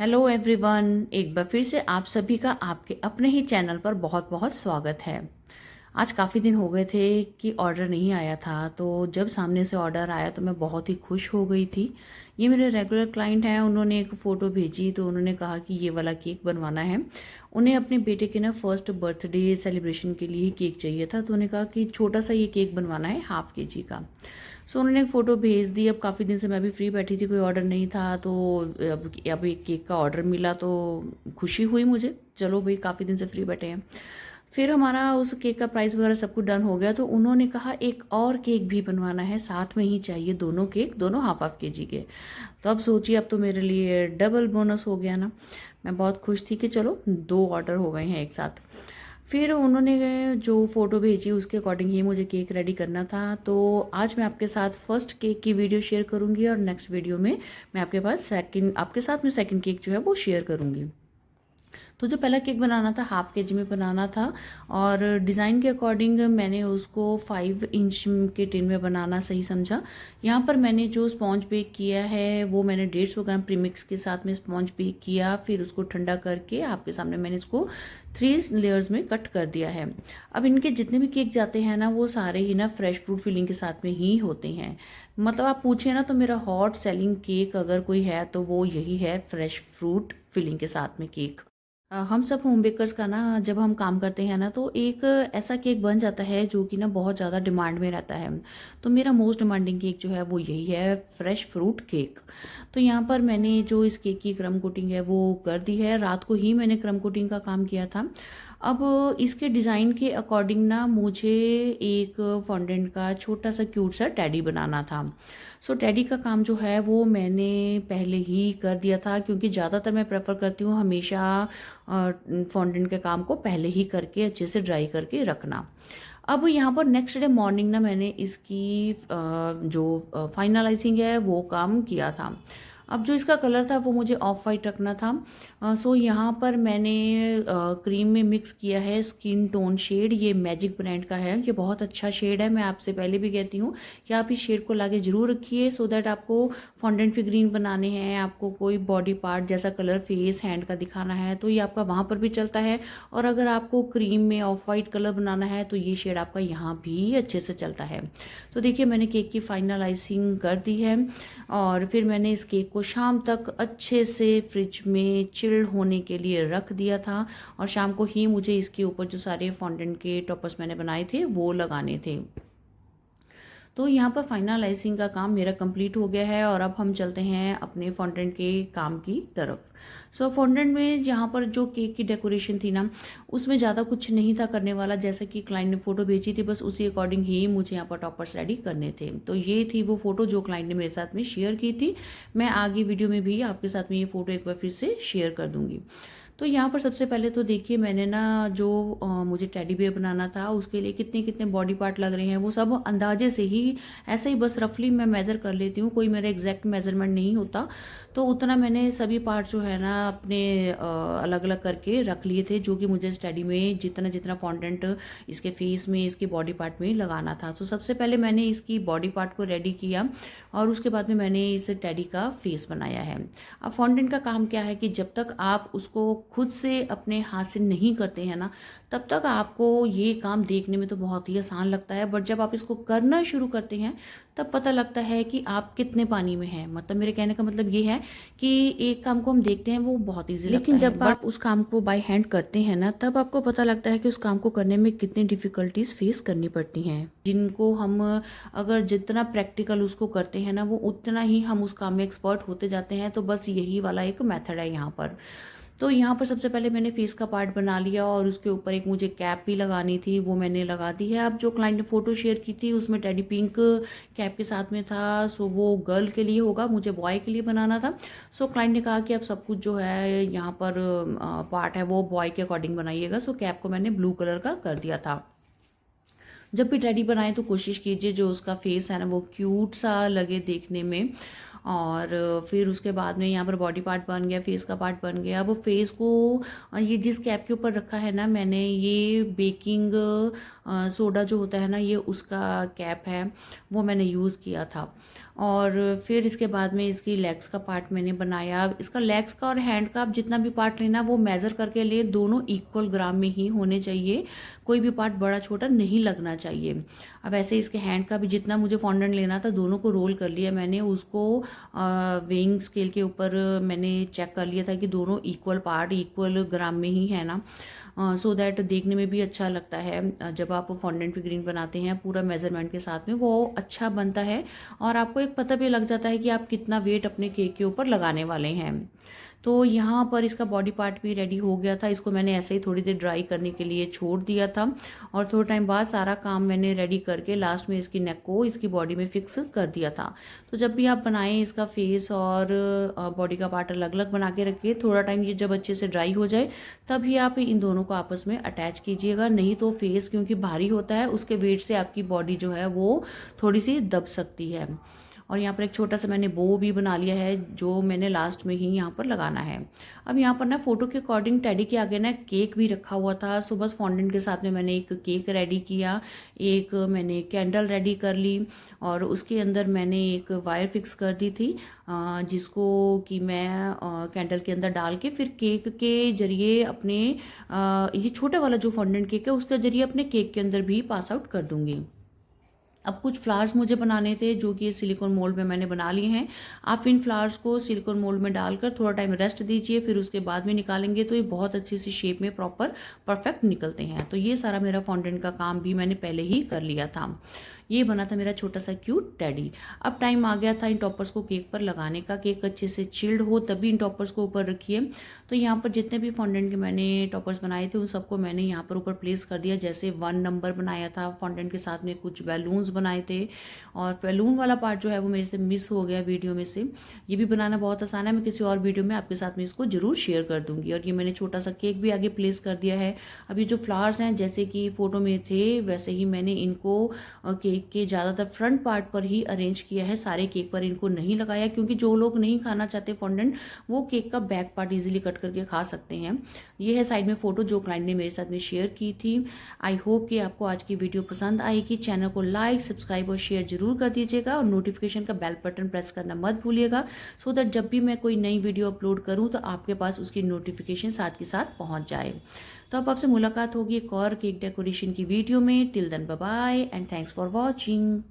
Hello everyone, एक बार फिर से आप सभी का आपके अपने ही चैनल पर बहुत बहुत स्वागत है। आज काफ़ी दिन हो गए थे कि ऑर्डर नहीं आया था, तो जब सामने से ऑर्डर आया तो मैं बहुत ही खुश हो गई थी। ये मेरे रेगुलर क्लाइंट हैं, उन्होंने एक फ़ोटो भेजी तो उन्होंने कहा कि ये वाला केक बनवाना है। उन्हें अपने बेटे के ना फर्स्ट बर्थडे सेलिब्रेशन के लिए ही केक चाहिए था, तो उन्होंने कहा कि छोटा सा ये केक बनवाना है, हाफ केजी का। सो उन्होंने एक फ़ोटो भेज दी। अब काफ़ी दिन से मैं भी फ्री बैठी थी, कोई ऑर्डर नहीं था, तो अब एक केक का ऑर्डर मिला तो खुशी हुई मुझे। चलो भाई, काफ़ी दिन से फ्री बैठे हैं। फिर हमारा उस केक का प्राइस वगैरह सब कुछ डन हो गया, तो उन्होंने कहा एक और केक भी बनवाना है, साथ में ही चाहिए दोनों केक, दोनों हाफ हाफ केजी के। तो अब सोचिए, अब तो मेरे लिए डबल बोनस हो गया ना। मैं बहुत खुश थी कि चलो 2 ऑर्डर हो गए हैं एक साथ। फिर उन्होंने जो फ़ोटो भेजी उसके अकॉर्डिंग ही मुझे केक रेडी करना था। तो आज मैं आपके साथ फर्स्ट केक की वीडियो शेयर करूंगी और नेक्स्ट वीडियो में मैं आपके साथ में सेकंड केक जो है वो शेयर करूंगी। तो जो पहला केक बनाना था, हाफ केजी में बनाना था, और डिज़ाइन के अकॉर्डिंग मैंने उसको 5 इंच के टिन में बनाना सही समझा। यहाँ पर मैंने जो स्पॉन्ज बेक किया है वो मैंने 150 ग्राम प्रीमिक्स के साथ में स्पॉन्ज बेक किया, फिर उसको ठंडा करके आपके सामने मैंने इसको 3 लेयर्स में कट कर दिया है। अब इनके जितने भी केक जाते हैं ना, वो सारे ही ना फ्रेश फ्रूट फिलिंग के साथ में ही होते हैं। मतलब आप पूछिए ना, तो मेरा हॉट सेलिंग केक अगर कोई है तो वो यही है, फ्रेश फ्रूट फिलिंग के साथ में केक। हम सब होम बेकर्स का ना, जब हम काम करते हैं ना, तो एक ऐसा केक बन जाता है जो कि ना बहुत ज़्यादा डिमांड में रहता है। तो मेरा मोस्ट डिमांडिंग केक जो है वो यही है, फ्रेश फ्रूट केक। तो यहाँ पर मैंने जो इस केक की क्रम कोटिंग है वो कर दी है। रात को ही मैंने क्रम कोटिंग का काम किया था। अब इसके डिज़ाइन के अकॉर्डिंग ना मुझे एक फॉन्डेंट का छोटा सा क्यूट सा टेडी बनाना था। सो टेडी का काम जो है वो मैंने पहले ही कर दिया था, क्योंकि ज़्यादातर मैं प्रेफर करती हूँ हमेशा फॉन्डेंट के काम को पहले ही करके अच्छे से ड्राई करके रखना। अब यहाँ पर नेक्स्ट डे मॉर्निंग ना मैंने इसकी जो फाइनलाइजिंग है वो काम किया था। अब जो इसका कलर था वो मुझे ऑफ वाइट रखना था। सो यहाँ पर मैंने क्रीम में मिक्स किया है स्किन टोन शेड। ये मैजिक ब्रांड का है, ये बहुत अच्छा शेड है। मैं आपसे पहले भी कहती हूँ कि आप इस शेड को लाके ज़रूर रखिए, सो दैट आपको फॉन्डेंट फिगरीन बनाने हैं, आपको कोई बॉडी पार्ट जैसा कलर फेस हैंड का दिखाना है तो ये आपका वहाँ पर भी चलता है। और अगर आपको क्रीम में ऑफ वाइट कलर बनाना है तो ये शेड आपका यहाँ भी अच्छे से चलता है। तो देखिए, मैंने केक की फाइनलाइजिंग कर दी है, और फिर मैंने इस केक को शाम तक अच्छे से फ्रिज में चिल्ड होने के लिए रख दिया था। और शाम को ही मुझे इसके ऊपर जो सारे फॉन्डेंट के टॉपर्स मैंने बनाए थे वो लगाने थे। तो यहाँ पर फाइनलाइजिंग का काम मेरा कंप्लीट हो गया है, और अब हम चलते हैं अपने फॉन्डेंट के काम की तरफ। सो फॉन्डेंट में यहाँ पर जो केक की डेकोरेशन थी ना, उसमें ज़्यादा कुछ नहीं था करने वाला। जैसे कि क्लाइंट ने फ़ोटो भेजी थी, बस उसी अकॉर्डिंग ही मुझे यहाँ पर टॉपर्स रेडी करने थे। तो ये थी वो फ़ोटो जो क्लाइंट ने मेरे साथ में शेयर की थी। मैं आगे वीडियो में भी आपके साथ में ये फ़ोटो एक बार फिर से शेयर कर दूँगी। तो यहाँ पर सबसे पहले तो देखिए, मैंने ना जो मुझे टेडी बियर बनाना था उसके लिए कितने कितने बॉडी पार्ट लग रहे हैं वो सब अंदाजे से ही, ऐसे ही बस रफली मैं मेज़र कर लेती हूँ। कोई मेरा एग्जैक्ट मेज़रमेंट नहीं होता। तो उतना मैंने सभी पार्ट जो है ना अपने अलग अलग करके रख लिए थे, जो कि मुझे इस टेडी में जितना जितना फॉन्डेंट इसके फेस में, इसके बॉडी पार्ट में लगाना था। तो सबसे पहले मैंने इसकी बॉडी पार्ट को रेडी किया, और उसके बाद में मैंने इस टेडी का फेस बनाया है। अब फॉन्डेंट का काम क्या है कि जब तक आप उसको खुद से अपने हाथ से नहीं करते हैं ना, तब तक आपको ये काम देखने में तो बहुत ही आसान लगता है, बट जब आप इसको करना शुरू करते हैं तब पता लगता है कि आप कितने पानी में हैं। मतलब मेरे कहने का मतलब ये है कि एक काम को हम देखते हैं वो बहुत ईजी लगता है, लेकिन जब आप उस काम को बाय हैंड करते हैं ना, तब आपको पता लगता है कि उस काम को करने में कितनी डिफिकल्टीज फेस करनी पड़ती हैं, जिनको हम अगर जितना प्रैक्टिकल उसको करते हैं ना, वो उतना ही हम उस काम में एक्सपर्ट होते जाते हैं। तो बस यही वाला एक मेथड है यहाँ पर। तो यहाँ पर सबसे पहले मैंने फेस का पार्ट बना लिया, और उसके ऊपर एक मुझे कैप भी लगानी थी, वो मैंने लगा दी है। अब जो क्लाइंट ने फ़ोटो शेयर की थी उसमें टेडी पिंक कैप के साथ में था, सो वो गर्ल के लिए होगा, मुझे बॉय के लिए बनाना था। सो क्लाइंट ने कहा कि अब सब कुछ जो है यहाँ पर पार्ट है वो बॉय के अकॉर्डिंग बनाइएगा। सो कैप को मैंने ब्लू कलर का कर दिया था। जब भी टेडी बनाए तो कोशिश कीजिए जो उसका फेस है ना वो क्यूट सा लगे देखने में। और फिर उसके बाद में यहाँ पर बॉडी पार्ट बन गया, फेस का पार्ट बन गया। अब फेस को ये जिस कैप के ऊपर रखा है ना मैंने, ये बेकिंग सोडा जो होता है ना, ये उसका कैप है, वो मैंने यूज़ किया था। और फिर इसके बाद में इसकी लेग्स का पार्ट मैंने बनाया। इसका लेग्स का और हैंड का आप जितना भी पार्ट लेना वो मेज़र करके लिए, दोनों इक्वल ग्राम में ही होने चाहिए, कोई भी पार्ट बड़ा छोटा नहीं लगना चाहिए। अब ऐसे इसके हैंड का भी जितना मुझे फॉन्डेंट लेना था दोनों को रोल कर लिया मैंने, उसको वेइंग स्केल के ऊपर मैंने चेक कर लिया था कि दोनों इक्वल पार्ट इक्वल ग्राम में ही है ना, सो दैट देखने में भी अच्छा लगता है। जब आप फॉन्डेंट फिगरिंग बनाते हैं पूरा मेजरमेंट के साथ में वो अच्छा बनता है और आपको एक पता भी लग जाता है कि आप कितना वेट अपने केक के ऊपर लगाने वाले हैं। तो यहाँ पर इसका बॉडी पार्ट भी रेडी हो गया था। इसको मैंने ऐसे ही थोड़ी देर ड्राई करने के लिए छोड़ दिया था और थोड़ा टाइम बाद सारा काम मैंने रेडी करके लास्ट में इसकी नेक को इसकी बॉडी में फिक्स कर दिया था। तो जब भी आप बनाएं इसका फेस और बॉडी का पार्ट अलग अलग बना के रखिए। थोड़ा टाइम ये जब अच्छे से ड्राई हो जाए तभी आप इन दोनों को आपस में अटैच कीजिएगा, नहीं तो फेस क्योंकि भारी होता है उसके वेट से आपकी बॉडी जो है वो थोड़ी सी दब सकती है। और यहाँ पर एक छोटा सा मैंने बो भी बना लिया है जो मैंने लास्ट में ही यहाँ पर लगाना है। अब यहाँ पर ना फोटो के अकॉर्डिंग टेडी के आगे ना केक भी रखा हुआ था। सो बस फॉन्डेंट के साथ में मैंने एक केक रेडी किया, एक मैंने कैंडल रेडी कर ली और उसके अंदर मैंने एक वायर फिक्स कर दी थी, जिसको कि मैं कैंडल के अंदर डाल के फिर केक के जरिए अपने ये छोटा वाला जो फॉन्डेंट केक है उसके जरिए अपने केक के अंदर भी पास आउट कर दूंगी। अब कुछ फ्लावर्स मुझे बनाने थे जो कि सिलिकॉन मोल्ड में मैंने बना लिए हैं। आप इन फ्लावर्स को सिलिकॉन मोल्ड में डालकर थोड़ा टाइम रेस्ट दीजिए, फिर उसके बाद में निकालेंगे तो ये बहुत अच्छी सी शेप में प्रॉपर परफेक्ट निकलते हैं। तो ये सारा मेरा फॉन्डेंट का काम भी मैंने पहले ही कर लिया था। ये बना था मेरा छोटा सा क्यूट टेडी। अब टाइम आ गया था इन टॉपर्स को केक पर लगाने का। केक अच्छे से चिल्ड हो तभी इन टॉपर्स को ऊपर रखिए। तो यहाँ पर जितने भी फॉन्डेंट के मैंने टॉपर्स बनाए थे उन सबको मैंने यहाँ पर ऊपर प्लेस कर दिया। जैसे 1 नंबर बनाया था, फॉन्डेंट के साथ में कुछ बैलून्स बनाए थे और बैलून वाला पार्ट जो है वो मेरे से मिस हो गया वीडियो में से। ये भी बनाना बहुत आसान है, मैं किसी और वीडियो में आपके साथ में इसको जरूर शेयर कर दूंगी। और ये मैंने छोटा सा केक भी आगे प्लेस कर दिया है। अब ये जो फ्लावर्स हैं जैसे कि फोटो में थे वैसे ही मैंने इनको केक के ज़्यादातर फ्रंट पार्ट पर ही अरेंज किया है, सारे केक पर इनको नहीं लगाया क्योंकि जो लोग नहीं खाना चाहते फॉन्डेंट वो केक का बैक पार्ट इजीली कट करके खा सकते हैं। ये है साइड में फोटो जो क्लाइंट ने मेरे साथ में शेयर की थी। आई होप कि आपको आज की वीडियो पसंद आएगी। चैनल को लाइक सब्सक्राइब और शेयर जरूर कर दीजिएगा और नोटिफिकेशन का बेल बटन प्रेस करना मत भूलिएगा, सो दैट जब भी मैं कोई नई वीडियो अपलोड करूँ तो आपके पास उसकी नोटिफिकेशन साथ के साथ पहुँच जाए। तो अब आपसे मुलाकात होगी एक और केक डेकोरेशन की वीडियो में। Till then bye bye and thanks for watching.